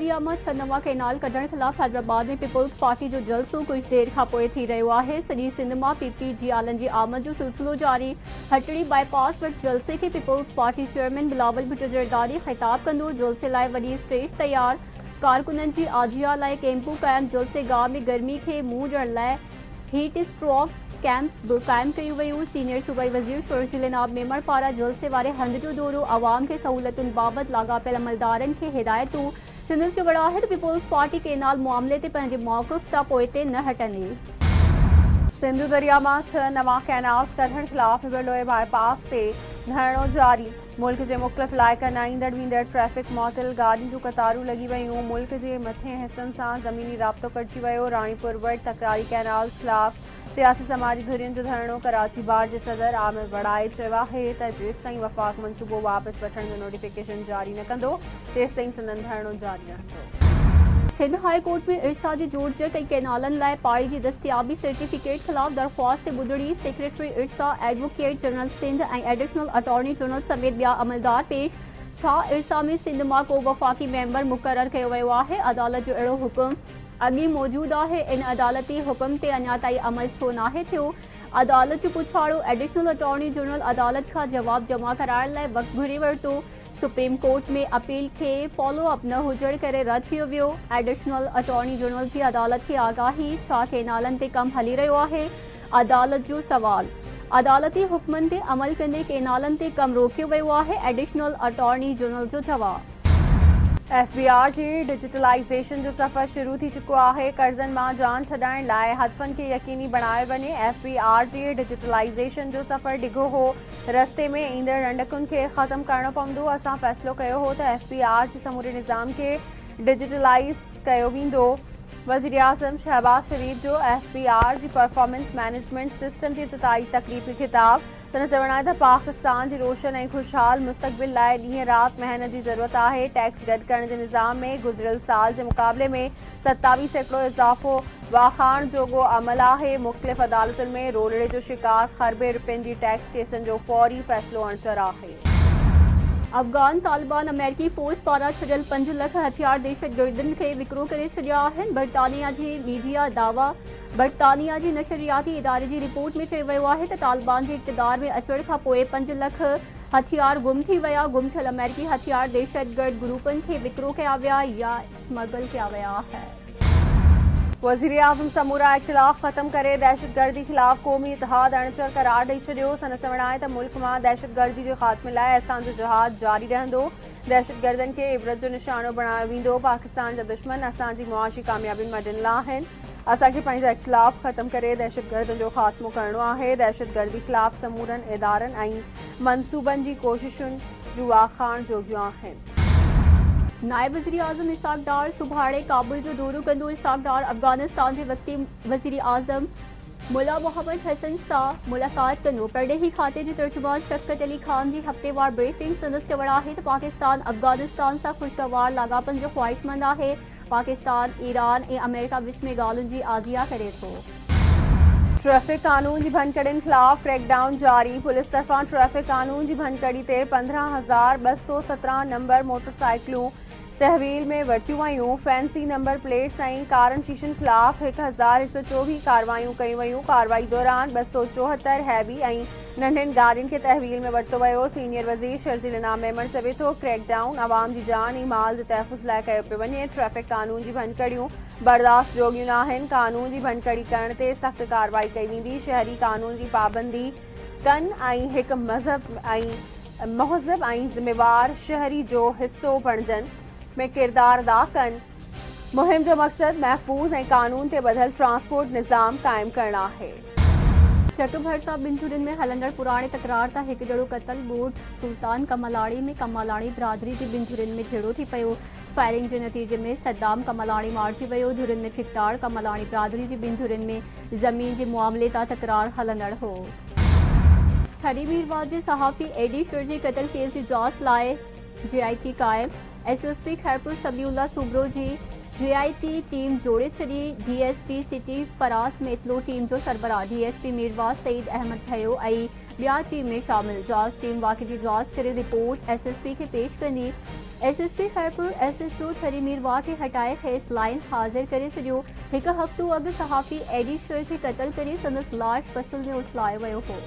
दरिया में 6 नवा कैनाल कढण खिलाफ हैदराबाद में पीपल्स पार्टी जो जलसो कुछ देर खां पोइ थी रहियो आहे। सॼी सिंध मां पीपी जियालनि जी आमद जो सिलसिलो जारी। हटड़ी बाईपास वटि जलसे खे peoples party chairman Bilawal Bhutto Zardari ख़िताब कंदो। जलसे लाइ वॾी स्टेज तयार, कारकुननि जी आजिया लाइ कैंपूं क़ाइम। जलसे गांव में गर्मी खे मुंहुं ॾियण लाइ हीट स्ट्रोक कैंप्स भी कायम कयूं वयूं। सीनियर सूबाई वज़ीर शोरजील जनाब मेमण पारां जलसे वारे हंध जो दौरो, आवाम खे सहूलतुनि बाबति लाॻापियल अमलदारनि खे हिदायतूं। सिंध जो वॾाहिद पीपल्स पार्टी केनाल मामले ते पंहिंजे मौक़िफ़ तां पोइ ते न हटंदी। सिंध दरिया में 6 नवा कैनाल्स कढण खिलाफ हिबरलोए बाईपास से धरणो जारी। मुल्क के मुख़्तलिफ़ इलाइक़नि ईंदड़ वींदड़ ट्रैफिक मुअतल, गाॾियुनि जूं कतारूं लॻी वयूं। मुल्क के मथे हिस्सनि सां ज़मीनी राब्तो कटिजी वियो। राणीपुर वटि तकरारी कैनाल्स खिलाफ सियासी समाजी धुरियुनि जो धरणो। कराची बार जे सदर आमिर वड़ाए चयो आहे त जेसिताईं वफ़ाक़ मंसूबो वापसि वठण जो नोटिफिकेशन जारी न कंदो तेसिताईं संदन धरणो जारी रहंदो। सिंध हाई कोर्ट में इरसा जी जोड़जक ऐं कैनालनि लाइ पाणी जी दस्तियाबी सर्टिफिकेट खिलाफ दरख़्वास्त ते ॿुधणी। सेक्रेटरी इरसा, एडवोकेट जनरल सिंध ऐं एडिशनल अटॉर्नी जनरल समेत ॿिया अमलदार पेश। छा इरसा में सिंध मां को वफ़ाक़ी मेंबर मुक़ररु कयो वियो आहे? अदालत जो अहिड़ो हुकुम अॻे मौजूदु आहे। इन अदालती हुकुम ते अञा ताईं अमल छो नाहे थियो? अदालत जो पुछाड़ो। एडिशनल अटॉर्नी जनरल अदालत खां जवाब जमा कराइण लाइ वक़्तु घुरी वरितो। सुप्रीम कोर्ट में अपील खे फॉलो अप न हुजण करे रद्द कयो वियो। एडिशनल अटॉर्नी जनरल जी अदालत खे आगाही, छा कैनालनि ते कमु हली रहियो आहे? अदालत जो सवाल। अदालती हुक्मनि ते अमल कंदे कैनालनि ते कमु रोकियो वियो आहे। एडिशनल अटॉर्नी जनरल जो जवाब। FBR जी डिजिटलाइज़ेशन जो सफ़र शुरू थी चुको आहे। कर्ज़नि मां जान छॾाइण लाइ हदफ़नि खे यकीनी बणायो वञे। FBR जी डिजिटलाइज़ेशन जो सफ़र डिघो हो। रस्ते में ईंदड़ रंडकुनि खे ख़त्म करणो पवंदो। असां फ़ैसिलो कयो हो त FBR जे समूरे निज़ाम खे डिजिटलाइज़ कयो वेंदो। वज़ीर आज़म शहबाज शरीफ़ जो FBR जी परफॉर्मेंस मैनेजमेंट सिस्टम जी इफ्तिताही तक़रीब खे ख़िताब। संदन चवणु आहे त पाकिस्तान जी रोशन ऐं खुशहाल मुस्तक़बिल लाइ ॾींहं राति महिनत जी ज़रूरत आहे। टैक्स गॾु करण जे निज़ाम में गुज़िरियल साल जे मुक़ाबले में 27% इज़ाफ़ो वाखाण जोॻो अमल आहे। मुख़्तलिफ़ अदालतुनि में रोलड़े जो शिकार ख़रबे रुपयनि जी टैक्स केसनि जो फौरी फ़ैसिलो अणचर आहे। अफ़गान तालिबान अमेरिकी फ़ौज पारां छॾियल 5 लख हथियार दहशतगर्दनि खे विकिरो करे छॾिया आहिनि। बरतानिया जी मीडिया दावा। बरतानिया जी नशरियाती इदारे जी रिपोर्ट में चयो वियो आहे त तालिबान जे इक़्तिदार में अचण खां पोइ 5 लख हथियार गुम थी विया। गुम थियल अमेरिकी हथियार दहशतगर्द ग्रुपनि खे विकिरो कया विया या स्मगल कया विया है। वज़ीर आज़म समूरा इख़्तिलाफ़ ख़त्म करे दहशतगर्दी ख़िलाफ़ क़ौमी इतिहाद अणचर करार ॾेई छॾियो। संदन चवणु आहे त मुल्क मां दहशतगर्दी जे ख़ात्मे लाइ असांजो जिहाद जारी रहंदो। दहशतगर्दनि खे इबरत जो निशानो बणायो वेंदो। पाकिस्तान जा दुश्मन असांजी मुआशी कामयाबियुनि मां ॾिनल आहिनि। असांखे पंहिंजा इख़्तिलाफ़ ख़त्म करे दहशतगर्दनि जो ख़ात्मो करणो आहे। दहशतगर्दी ख़िलाफ़ समूरनि इदारनि ऐं मंसूबनि जी कोशिशुनि जूं वाखाण जोगियूं आहिनि। नायब वज़ीर आज़म इसाक डार सुभाणे काबुल जो दौरो कंदो। इसाक डार अफ़गानिस्तान जे वक़्ती वज़ीर आज़म मुला मोहम्मद हसन सां मुलाक़ात कंदो। परॾेही खाते जे तर्जुमान शफ़क़त अली ख़ान जी हफ़्तेवार ब्रीफिंग। संदसि चवणु आहे त पाकिस्तान अफ़गानिस्तान सां ख़ुशगवार लाॻापनि जो ख़्वाहिशमंद आहे। पाकिस्तान ईरान ऐं अमेरिका विच में ॻाल्हियुनि जी आजिया करे थो। ट्रैफिक कानून जी भनकड़ियुनि ख़िलाफ़ क्रैकडाउन जारी। पुलिस तरफ़ां ट्रैफिक कानून जी भनकड़ी ते 15,217 नंबर मोटरसाइकिलूं तहवील में वरितियूं वयूं। फैंसी नंबर प्लेट्स ऐं कारनि शीशनि ख़िलाफ़ 1,124 कार्रवाइयूं कयूं वयूं। कार्रवाई दौरान 274 हैवी ऐं नंढनि गाॾियुनि खे तहवील में वरितो वियो। सीनियर वज़ीर शोरजील जनाब मेमण चवे थो क्रैकडाउन अवाम जी जान ऐं माल जे तहफ़ुज़ लाइ कयो पियो वञे। ट्रैफिक कानून जी भनकड़ियूं बर्दाश्त जोगियूं न आहिनि। कानून जी भनकड़ी करण ते सख़्त कार्रवाई कई वेंदी। शहरी कानून जी पाबंदी कनि ऐं हिकु महज़ब ऐं ज़िम्मेवार शहरी जो हिसो बणिजनि में किरदार अदा कनि। मुहिम जो मक़सदु महफ़ूज़ ऐं कानून ते ॿधल ट्रांसपोर्ट निज़ाम क़ाइमु करणु आहे। चटु भरिसां ॿिनि में हलंदड़ पुराणे तकरार तां हिकु ॼणो क़तल। ॻोठ सुल्तान कमलाणी में कमलाणी बिरादरी जी ॿिनि में झेड़ो थी पियो। फायरिंग जे नतीजे में सद्दाम कमलाणी मारिजी वियो। धुरियुनि में छिकताड़। कमलाणी बिरादरी जी ॿिनि में ज़मीन जे मुआमले तां तकरार हलंदड़ हो। थरी मीरवार जे सहाफ़ी एडी शर जे क़तल केस जी जांच लाइ JIT क़ाइम। SSP खैरपुर सबीउल्ला सूबरो जी JIT टीम जोड़े छॾी। DSP सिटी फराज़ मेतलो टीम जो सरबराह DSP मीरवार सईद अहमद थियो ऐं ॿिया टीम में शामिल। जांच टीम वाक़े जी जांच करे रिपोर्ट SSP खे पेश कंदी। SSP खैरपुर SHO थरी मीरवा के हटाए खेस लाइन हाजिर करे छो। एक हफ्तो अग सहाफ़ी एडी शोर के कत्ल करे संदस लाश फसल में उछलायो वियो हो।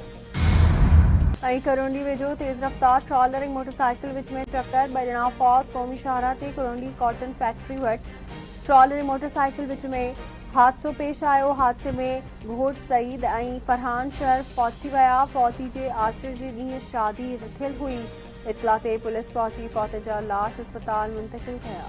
करोंडी वेझो तेज़ रफ्तार ट्रॉलर ऐं मोटरसाइकिल विच में टक्कर बजना फौज क़ौमी शाहरा ते करोंडी कॉटन फैक्ट्री वट ट्रॉलर ऐं मोटरसाइकिल विच में हादसो पेश आयो। हादसे में घोट सईद ऐं फरहान शर्फ पहुंची विया। फौती जे आचर जे ॾींहुं शादी रथियल हुई। इतला ते पुलिस पहुंची फौत जा लाश अस्पताल मुंतकिल कया।